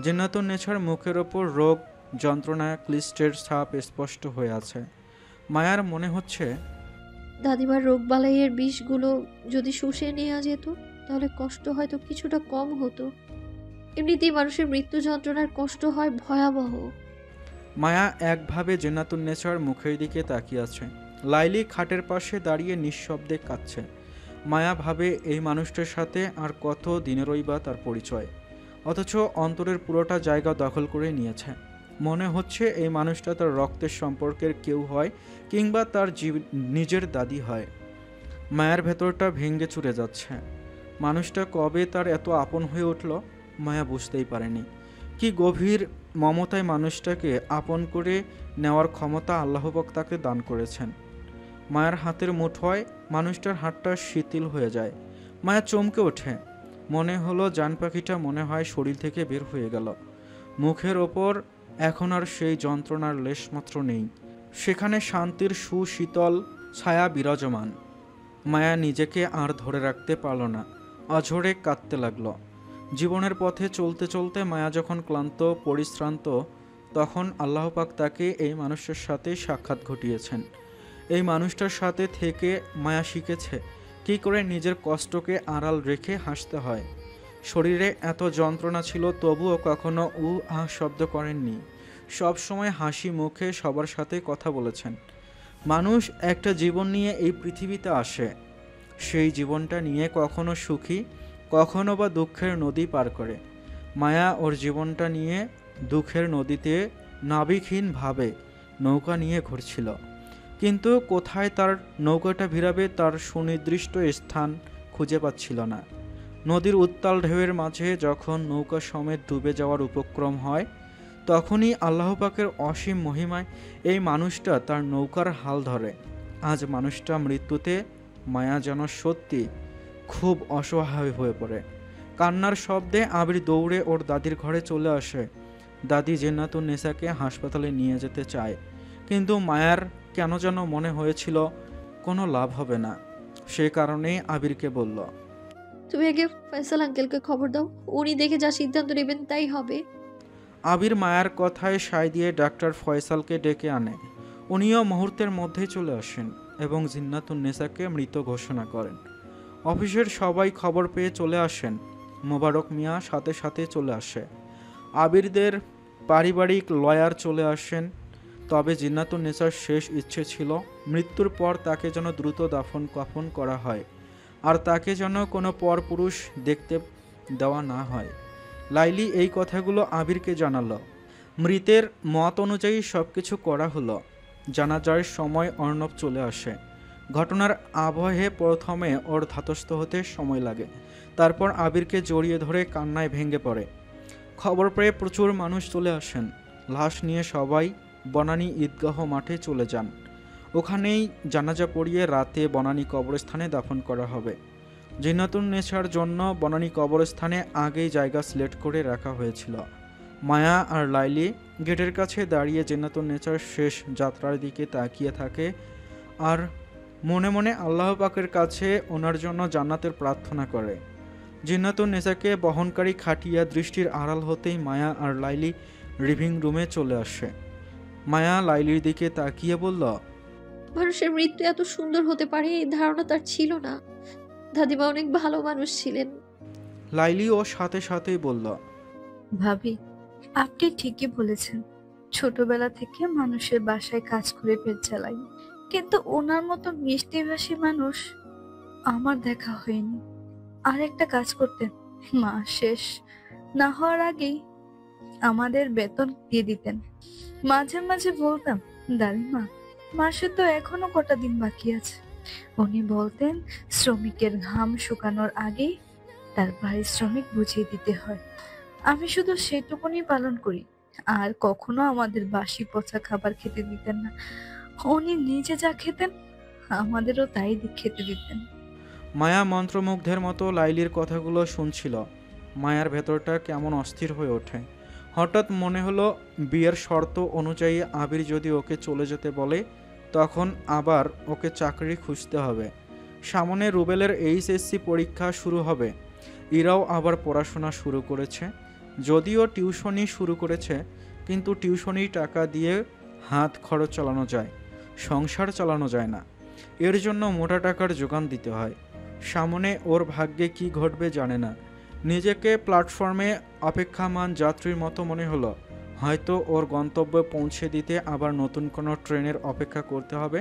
জিন্নাতুন্নেসার মুখের ওপর রোগ যন্ত্রণা ক্লিস্টের ছাপ স্পষ্ট হয়ে আছে। মায়ার মনে হচ্ছে, দাদিমার রোগবালাইয়ের বিষগুলো যদি শুষে নেওয়া যেত তাহলে কষ্ট হয়তো কিছুটা কম হতো। এমনিতেই মানুষের মৃত্যু যন্ত্রণার কষ্ট হয় ভয়াবহ। মায়া একভাবে জিন্নাতুন্নেসার মুখের দিকে তাকিয়ে আছে। লাইলি খাটের পাশে দাঁড়িয়ে নিঃশব্দে কাঁদছে। মায়া ভাবে এই মানুষটার সাথে আর কত দিনেরই বা তার পরিচয়, অথচ অন্তরের পুরোটা জায়গা দখল করে নিয়েছে। মনে হচ্ছে এই মানুষটা তার রক্তের সম্পর্কের কেউ হয়, কিংবা তার নিজের দাদি হয়। মায়ার ভেতরটা ভেঙে চুরে যাচ্ছে। মানুষটা কবে তার এত আপন হয়ে উঠল, মায়া বুঝতেই পারেনি। কি গভীর মমতায় মানুষটাকে আপন করে নেওয়ার ক্ষমতা আল্লাহপাক তাকে দান করেছেন। মায়ের হাতের মুঠোয় মানুষটার হাতটা শিথিল হয়ে যায়। মায়া চমকে ওঠে। মনে হলো জান পাখিটা মনে হয় শরীর থেকে বের হয়ে গেল। মুখের ওপর এখন আর সেই যন্ত্রণার লেশমাত্র নেই, সেখানে শান্তির সুশীতল ছায়া বিরাজমান। মায়া নিজেকে আর ধরে রাখতে পারল না, অঝরে কাঁদতে লাগলো। জীবনের পথে চলতে চলতে মায়া যখন ক্লান্ত পরিশ্রান্ত, তখন আল্লাহ পাক তাকে এই মানুষটার সাথে সাক্ষাৎ ঘটিয়েছেন। এই মানুষটার সাথে থেকে মায়া শিখেছে কী করে নিজের কষ্টকে আড়াল রেখে হাসতে হয়। শরীরে এত যন্ত্রণা ছিল, তবুও কখনো আহ শব্দ করেননি। সব সময় হাসি মুখে সবার সাথে কথা বলেছেন। মানুষ একটা জীবন নিয়ে এই পৃথিবীতে আসে, সেই জীবনটা নিয়ে কখনো সুখী, কখনো বা দুঃখের নদী পার করে। মায়া ওর জীবনটা নিয়ে দুঃখের নদীতে নাবিকহীনভাবে নৌকা নিয়ে ঘুরছিল, কিন্তু কোথায় তার নৌকাটা ভিড়াবে তার সুনির্দিষ্ট স্থান খুঁজে পাচ্ছিল না। নদীর উত্তাল ঢেউয়ের মাঝে যখন নৌকা সমেত ডুবে যাওয়ার উপক্রম হয়, তখনই আল্লাহ পাকের অসীম মহিমায় এই মানুষটা তার নৌকার হাল ধরে। আজ মানুষটা মৃত্যুতে মায়া যেন সত্যি খুব অসহায় হয়ে পড়ে। কান্নার শব্দে আবির দৌড়ে ওর দাদির ঘরে চলে আসে। দাদি জিন্নাতুন্নেসাকে হাসপাতালে নিয়ে যেতে চায়, কিন্তু মায়ার কেন যেন মনে হয়েছিল কোনো লাভ হবে না। সে কারণেই আবিরকে বলল, তুমি আগে ফয়সাল আঙ্কেলকে খবর দাও, উনি দেখে যা সিদ্ধান্ত নেবেন তাই হবে। আবির মায়ার কথায় সায় দিয়ে ডাক্তার ফয়সালকে ডেকে আনে। উনিও মুহূর্তের মধ্যেই চলে আসেন এবং জিন্নাতুন্নেসাকে মৃত ঘোষণা করেন। অফিসের সবাই খবর পেয়ে চলে আসেন। মোবারক মিয়া সাথে সাথে চলে আসে। আবিরদের পারিবারিক লয়ার চলে আসেন। তবে জিন্নাতুন্নেসার শেষ ইচ্ছে ছিল মৃত্যুর পর তাকে যেন দ্রুত দাফন কাফন করা হয়, আর তাকে যেন কোনো পরপুরুষ দেখতে দেওয়া না হয়। লাইলি এই কথাগুলো আবিরকে জানালো। মৃতের মত অনুযায়ী সব কিছু করা হলো। জানাজার সময় অর্ণব চলে আসে। ঘটনার আবহে প্রথমে ওর ধাতস্থ হতে সময় লাগে, তারপর আবিরকে জড়িয়ে ধরে কান্নায় ভেঙে পড়ে। খবর পেয়ে প্রচুর মানুষ চলে আসেন। লাশ নিয়ে সবাই বনানী ঈদগাহ মাঠে চলে যান। ওখানেই জানাজা পড়িয়ে রাতে বনানী কবরস্থানে দাফন করা হবে। জিন্নাতুন নেছার জন্য বনানী কবরস্থানে আগেই জায়গা সিলেক্ট করে রাখা হয়েছিল। মায়া আর লাইলি গেটের কাছে দাঁড়িয়ে জিন্নাতুন নেছার শেষ যাত্রার দিকে তাকিয়ে থাকে আর মনে মনে আল্লাহ পাকের কাছে ওনার জন্য জান্নাতের প্রার্থনা করে। জিন্নাতুন নেছাকে বহনকারী খাটিয়া দৃষ্টির আড়াল হতেই মায়া আর লাইলি লিভিং রুমে চলে আসে। মায়া লাইলির দিকে তাকিয়ে বলল, মানুষের মৃত্যু এত সুন্দর হতে পারে এই ধারণা তার ছিল না। দাদিমা অনেক ভালো মানুষ ছিলেন। লাইলি ও সাথে সাথেই বলল, ভাবি, আপনি ঠিকই বলেছেন। ছোটবেলা থেকে মানুষের বাসায় কাজ করে পেট চালাই, কিন্তু ওনার মতো মিষ্টিভাষী মানুষ আমার দেখা হয়নি। আর একটা কাজ করতেন, মাস শেষ না হওয়ার আগেই আমাদের বেতন দিয়ে দিতেন। মাঝে মাঝে বলতাম, দাদিমা মাসে তো এখনো কটা দিন বাকি আছে। উনি বলতেন, শ্রমিকের ঘাম শুকানোর আগেই তার পারিশ্রমিক বুঝিয়ে দিতে হয়। আমি শুধু সেটুকুনি পালন করি, আর কখনো আমাদের বাসি পচা খাবার খেতে দিতেন না। উনি নিজে যা খেতেন আমাদেরও তাই খেতে দিতেন। মায়া মন্ত্রমুগ্ধের মতো লাইলির কথাগুলো শুনছিল। মায়ার ভেতরটা কেমন অস্থির হয়ে ওঠে। হঠাৎ মনে হলো বিয়ের শর্ত অনুযায়ী আবির যদি ওকে চলে যেতে বলে, তখন আবার ওকে চাকরি খুঁজতে হবে। সামনে রুবেলের এইচএসসি পরীক্ষা শুরু হবে। ইরাও আবার পড়াশোনা শুরু করেছে। যদিও টিউশনি শুরু করেছে, কিন্তু টিউশনি টাকা দিয়ে হাত খরচ চালানো যায়, সংসার চালানো যায় না। এর জন্য মোটা টাকার যোগান দিতে হয়। সামনে ওর ভাগ্যে কি ঘটবে জানে না। নিজেকে প্ল্যাটফর্মে অপেক্ষামান যাত্রীর মতো মনে হলো। হয়তো ওর গন্তব্যে পৌঁছে দিতে আবার নতুন কোনো ট্রেনের অপেক্ষা করতে হবে।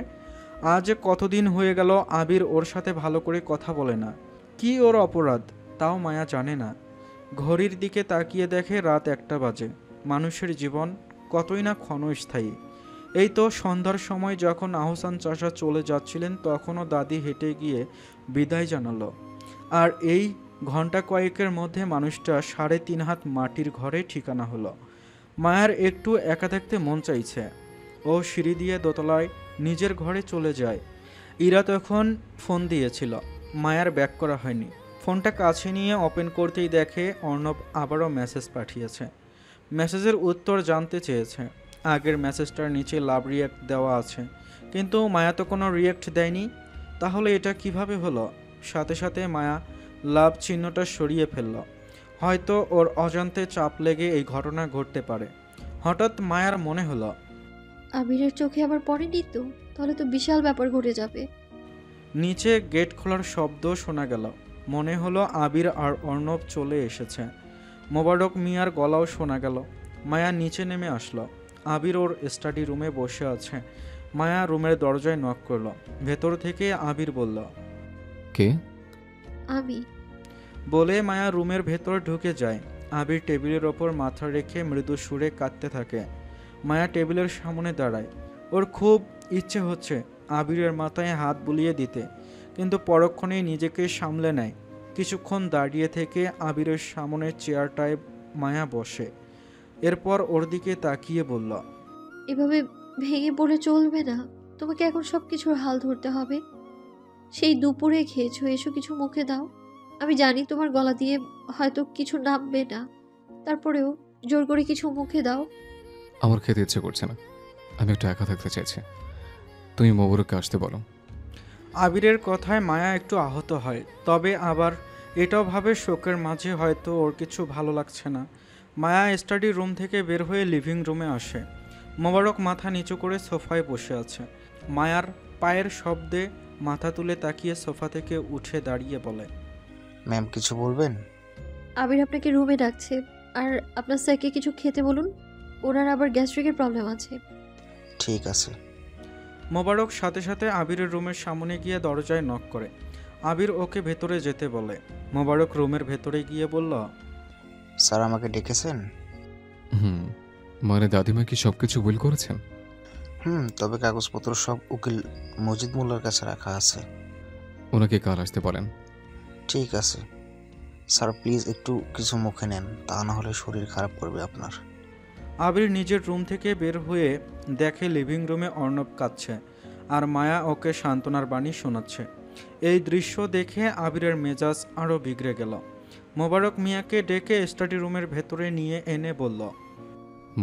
আজ কতদিন হয়ে গেল আবির ওর সাথে ভালো করে কথা বলে না। কি ওর অপরাধ তাও মায়া জানে না। ঘড়ির দিকে তাকিয়ে দেখে রাত 1টা বাজে। মানুষের জীবন কতই না ক্ষণস্থায়ী। এই তো সন্ধ্যার সময় যখন আহসান চাচা চলে যাচ্ছিলেন, তখনও দাদি হেঁটে গিয়ে বিদায় জানালো। আর এই ঘন্টা কয়েকের মধ্যে মানুষটা 3.5 হাত মাটির ঘরে ঠিকানা হলো। মায়ার একটু একা থাকতে মন চাইছে। ও সিঁড়ি দিয়ে দোতলায় নিজের ঘরে চলে যায়। ইরা তখন ফোন দিয়েছিল, মায়ার ব্যাক করা হয়নি। ফোনটা কাছে নিয়ে ওপেন করতেই দেখে অর্ণব আবারও মেসেজ পাঠিয়েছে। মেসেজের উত্তর জানতে চেয়েছে। আগের মেসেজটার নিচে লাভ রিয়াক্ট দেওয়া আছে, কিন্তু মায়া তো কোনো রিয়াক্ট দেয়নি। তাহলে এটা কিভাবে হলো? সাথে সাথে মায়া লাভ চিহ্নটা সরিয়ে ফেলল। হয়তো ওর অজান্তে চাপ লেগে এই ঘটনা ঘটতে পারে। হঠাৎ মায়ার মনে হলো, আবিরের চোখে আবার পড়েনি তো? তাহলে তো বিশাল ব্যাপার ঘটে যাবে। নিচে গেট খোলার শব্দ শোনা গেল। মনে হলো আবির আর অর্ণব চলে এসেছে। মোবারক মিয়ার গলাও শোনা গেল। মায়া নিচে নেমে আসলো। আবির ওর স্টাডি রুমে বসে আছে। মায়া রুমের দরজায় নক করলো। ভেতর থেকে আবির বলল, কে? আমি। বলে মায়া রুমের ভেতর ঢুকে যায়। আবির টেবিলের ওপর মাথা রেখে মৃদু সুরে কাঁদতে থাকে। মায়া টেবিলের সামনে দাঁড়ায়। ওর খুব ইচ্ছে হচ্ছে আবিরের মাথায় হাত বুলিয়ে দিতে, কিন্তু পরক্ষণেই নিজেকে সামলে নেয়। কিছুক্ষণ দাঁড়িয়ে থেকে আবিরের সামনের চেয়ারটায় মায়া বসে। এরপর ওর দিকে তাকিয়ে বলল, এভাবে ভেঙে পড়ে চলবে না। তোমাকে এখন সব কিছুর হাল ধরতে হবে। সেই দুপুরে খেয়েছো, এসো কিছু মুখে দাও। আমি জানি তোমার গলা দিয়ে হয়তো কিছু নামবে না, তারপরেও জোর করে কিছু মুখে দাও। আমার খেতে ইচ্ছে করছে না, আমি একটু একা থাকতে চাইছি। তুমি মোবারককে আসতে বলো। আবিরের কথায় মায়া একটু আহত হয়, তবে আবার এটাও ভাবে শোকের মাঝে হয়তো ওর কিছু ভালো লাগছে না। মায়া স্টাডি রুম থেকে বের হয়ে লিভিং রুমে আসে। মোবারক মাথা নিচু করে সোফায় বসে আছে। মায়ার পায়ের শব্দে মাথা তুলে তাকিয়ে সোফা থেকে উঠে দাঁড়িয়ে বলে, ম্যাম কিছু বলবেন? আবির আপনাকে রুমে ডাকছে, আর আপনার স্যারকে কিছু খেতে বলুন। ওনার আবার গ্যাস্ট্রিকের প্রবলেম আছে। ঠিক আছে। মোবারক সাথে সাথে আবিরের রুমের সামনে গিয়ে দরজায় নক করে। আবির ওকে ভেতরে যেতে বলে। মোবারক রুমের ভেতরে গিয়ে বলল, স্যার আমাকে ডেকেছেন? হুম। মানে দাদিমা কি সব কিছু উইল করেছেন? তবে কাগজপত্র সব উকিল মজিদ মোল্লার কাছে রাখা আছে। ওনাকে কাল আসতে বলেন। ঠিক আছে স্যার, প্লিজ একটু কিছু মুখে নেন, তা না হলে শরীর খারাপ করবে আপনার। আবির নিজের রুম থেকে বের হয়ে দেখে লিভিং রুমে অর্ণব কাঁদছে আর মায়া ওকে সান্ত্বনার বাণী শোনাচ্ছে। এই দৃশ্য দেখে আবিরের মেজাজ আরও বিগড়ে গেল। মোবারক মিয়াকে ডেকে স্টাডি রুমের ভেতরে নিয়ে এনে বলল,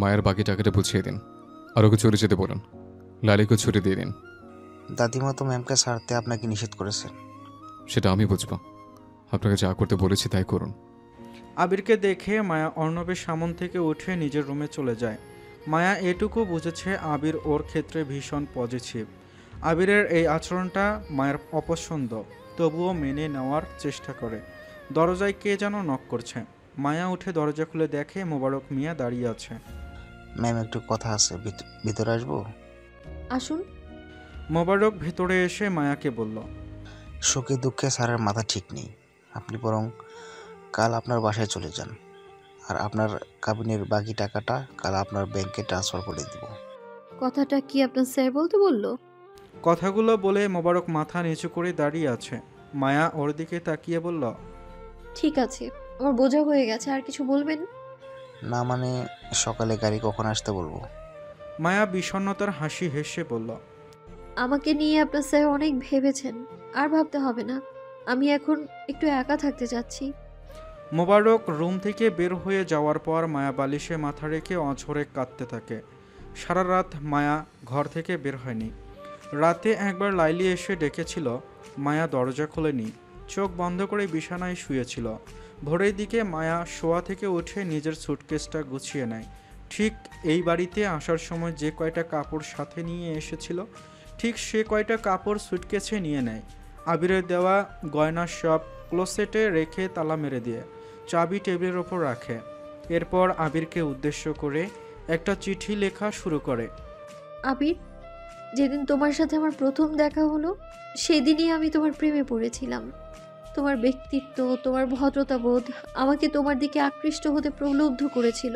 মায়ের বাকি টাকাটা বুঝিয়ে দিন, আর ওকে চলে যেতে বলুন। লালিকে ছুটি দিয়ে দিন। দাদিমা তো ম্যামকে ছাড়তে আপনাকে নিষেধ করেছেন। সেটা আমি বুঝবো, আপনাকে যা করতে বলেছি তাই করুন। আবিরকে দেখে মায়া অর্ণবের সামন থেকে উঠে নিজের রুমে চলে যায়। মায়া এটুকু বুঝেছে আবির ওর ক্ষেত্রে ভীষণ পজিটিভ। আবিরের এই আচরণটা মায়ের অপছন্দ, তবুও মেনে নেওয়ার চেষ্টা করে। দরজায় কে যেন নক করছে। মায়া উঠে দরজা খুলে দেখে মোবারক মিয়া দাঁড়িয়ে আছে। ম্যাম একটু কথা আছে, ভিতরে আসবো? আসুন। মোবারক ভেতরে এসে মায়াকে বলল, শোকে দুঃখে স্যারের মাথা ঠিক নেই। আপনি বরং কাল আপনার বাসায় চলে যান, আর আপনার কাবিনের বাকি টাকাটা কাল আপনার ব্যাংকে ট্রান্সফার করে দিব। কথাটা কি আপনার স্যার বলতে বললো? কথাগুলো বলে মোবারক মাথা নিচু করে দাঁড়িয়ে আছে। মায়া ওর দিকে তাকিয়ে বলল, ঠিক আছে, আমার বোঝা হয়ে গেছে। আর কিছু বলবেন? না মানে, সকালে গাড়ি কখন আসতে বলবো? মায়া বিষণ্ণতার হাসি হেসে বলল, আমাকে নিয়ে আপনার স্যার অনেক ভেবেছেন, আর ভাবতে হবে না। আমি এখন একটু একা থাকতে চাচ্ছি। মোবারক রুম থেকে বের হয়ে যাওয়ার পর মায়া বালিশে মাথা রেখে অঝরে কাঁদতে থাকে। সারা রাত মায়া ঘর থেকে বের হয়নি। রাতে একবার লাইলি এসে ডেকেছিল, মায়া দরজা খোলেনি, চোখ বন্ধ করে বিছানায় শুয়েছিল। ভোরের দিকে মায়া শোয়া থেকে উঠে নিজের সুটকেসটা গুছিয়ে নেয়। ঠিক এই বাড়িতে আসার সময় যে কয়টা কাপড় সাথে নিয়ে এসেছিল, ঠিক সে কয়টা কাপড় সুটকেসে নিয়ে নেয়। আবিরের দেওয়া গয়না সব ক্লোসেটে রেখে তালা মেরে দিয়ে চাবি টেবিলের ওপর রাখে। এরপর আবিরকে উদ্দেশ্য করে একটা চিঠি লেখা শুরু করে। আবির, যেদিন তোমার সাথে আমার প্রথম দেখা হলো, সেদিনই আমি তোমার প্রেমে পড়েছিলাম। তোমার ব্যক্তিত্ব, তোমার ভদ্রতাবোধ আমাকে তোমার দিকে আকৃষ্ট হতে প্রলুব্ধ করেছিল।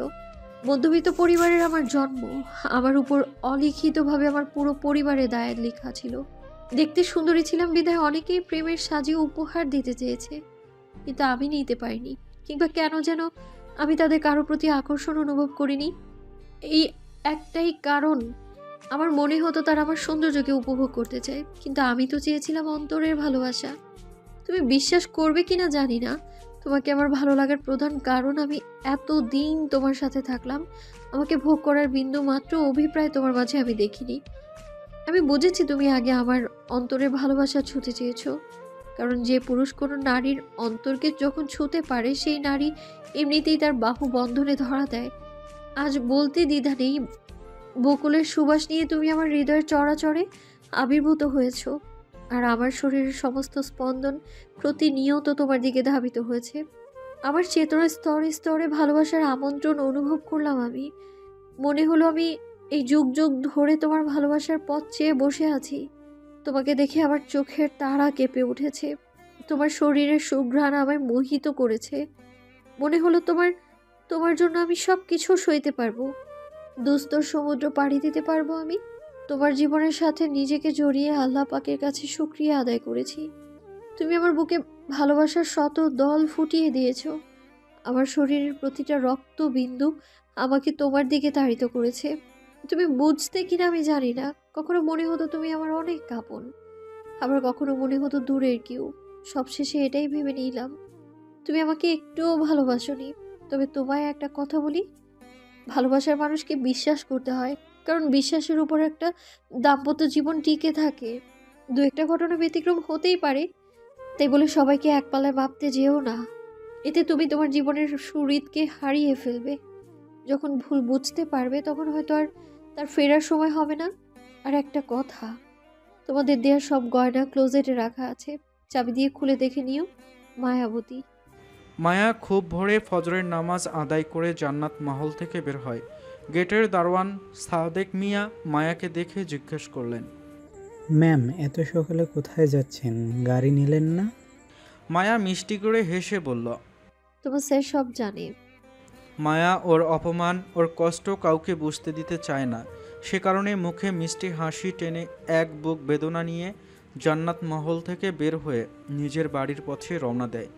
মধ্যবিত্ত পরিবারের আমার জন্ম, আমার উপর অলিখিতভাবে আমার পুরো পরিবারের দায়ের লেখা ছিল। দেখতে সুন্দরী ছিলাম বিধায় অনেকেই প্রেমের সাজিয়ে উপহার দিতে চেয়েছে, কিন্তু আমি নিতে পারিনি। কিংবা কেন যেন আমি তাদের কারো প্রতি আকর্ষণ অনুভব করিনি। এই একটাই কারণ, আমার মনে হতো তারা আমার সৌন্দর্যকে উপভোগ করতে চায়, কিন্তু আমি তো চেয়েছিলাম অন্তরের ভালোবাসা। তুমি বিশ্বাস করবে কিনা জানি না, তোমাকে আমার ভালো লাগার প্রধান কারণ আমি এতদিন তোমার সাথে থাকলাম, আমাকে ভোগ করার বিন্দু মাত্র অভিপ্রায় তোমার মাঝে আমি দেখিনি। আমি বুঝেছি তুমি আগে আমার অন্তরের ভালোবাসা ছুঁতে চেয়েছো, কারণ যে পুরুষ কোনো নারীর অন্তরকে যখন ছুঁতে পারে, সেই নারী এমনিতেই তার বাহু বন্ধনে ধরা দেয়। আজ বলতে দ্বিধা নেই, বকুলের সুবাস নিয়ে তুমি আমার হৃদয়ের চরাচরে আবির্ভূত হয়েছো, আর আমার শরীরের সমস্ত স্পন্দন প্রতিনিয়ত তোমার দিকে ধাবিত হয়েছে। আমার চেতনার স্তরে স্তরে ভালোবাসার আমন্ত্রণ অনুভব করলাম আমি। মনে হলো আমি এই যুগ যুগ ধরে তোমার ভালোবাসার পথ চেয়ে বসে আছি। তোমাকে দেখে আমার চোখের তারা কেঁপে উঠেছে। তোমার শরীরের সুঘ্রাণ আমায় মোহিত করেছে। মনে হলো তোমার জন্য আমি সব কিছু সইতে পারবো, দুস্তর সমুদ্র পাড়ি দিতে পারবো আমি। তোমার জীবনের সাথে নিজেকে জড়িয়ে আল্লাহ পাকের কাছে শুকরিয়া আদায় করেছি। তুমি আমার বুকে ভালোবাসার শত দল ফুটিয়ে দিয়েছ। আমার শরীরের প্রতিটা রক্ত বিন্দু আমাকে তোমার দিকে তাড়িত করেছে। তুমি বুঝতে কিনা আমি জানি না, কখনো মনে হতো তুমি আমার অনেক কাপন, আবার কখনো মনে হতো দূরের কেউ। সবশেষে এটাই ভেবে নিলাম তুমি আমাকে একটুও ভালোবাসোনি। তবে তোমায় একটা কথা বলি, ভালোবাসার মানুষকে বিশ্বাস করতে হয়, কারণ বিশ্বাসের উপর একটা দাম্পত্য জীবন টিকে থাকে। দু একটা ঘটনা ব্যতিক্রম হতেই পারে, তাই বলে সবাইকে এক পাল্লায় মাপতে যেও না। এতে তুমি তোমার জীবনের সুহৃদকে হারিয়ে ফেলবে। যখন ভুল বুঝতে পারবে, তখন হয়তো আর তার ফেরার সময় হবে না। আর একটা কথা, তোমাদের দেওয়া সব গয়না ক্লোজেটে রাখা আছে, চাবি দিয়ে খুলে দেখে নিও। মায়াবতী। মায়া খুব ভোরে ফজরের নামাজ আদায় করে জান্নাত মহল থেকে বের হয়। গেটের দারোয়ান সাদেক মিয়া মায়াকে দেখে জিজ্ঞেস করলেন, ম্যাম, এত সকালে কোথায় যাচ্ছেন? গাড়ি নিলেন না? মায়া মিষ্টি করে হেসে বলল, তোমার স্যার সব জানে। মায়া ওর অপমান ওর কষ্ট কাউকে বুঝতে দিতে চায় না। সে কারণে মুখে মিষ্টি হাসি টেনে এক বুক বেদনা নিয়ে জান্নাত মহল থেকে বের হয়ে নিজের বাড়ির পথে রওনা দেয়।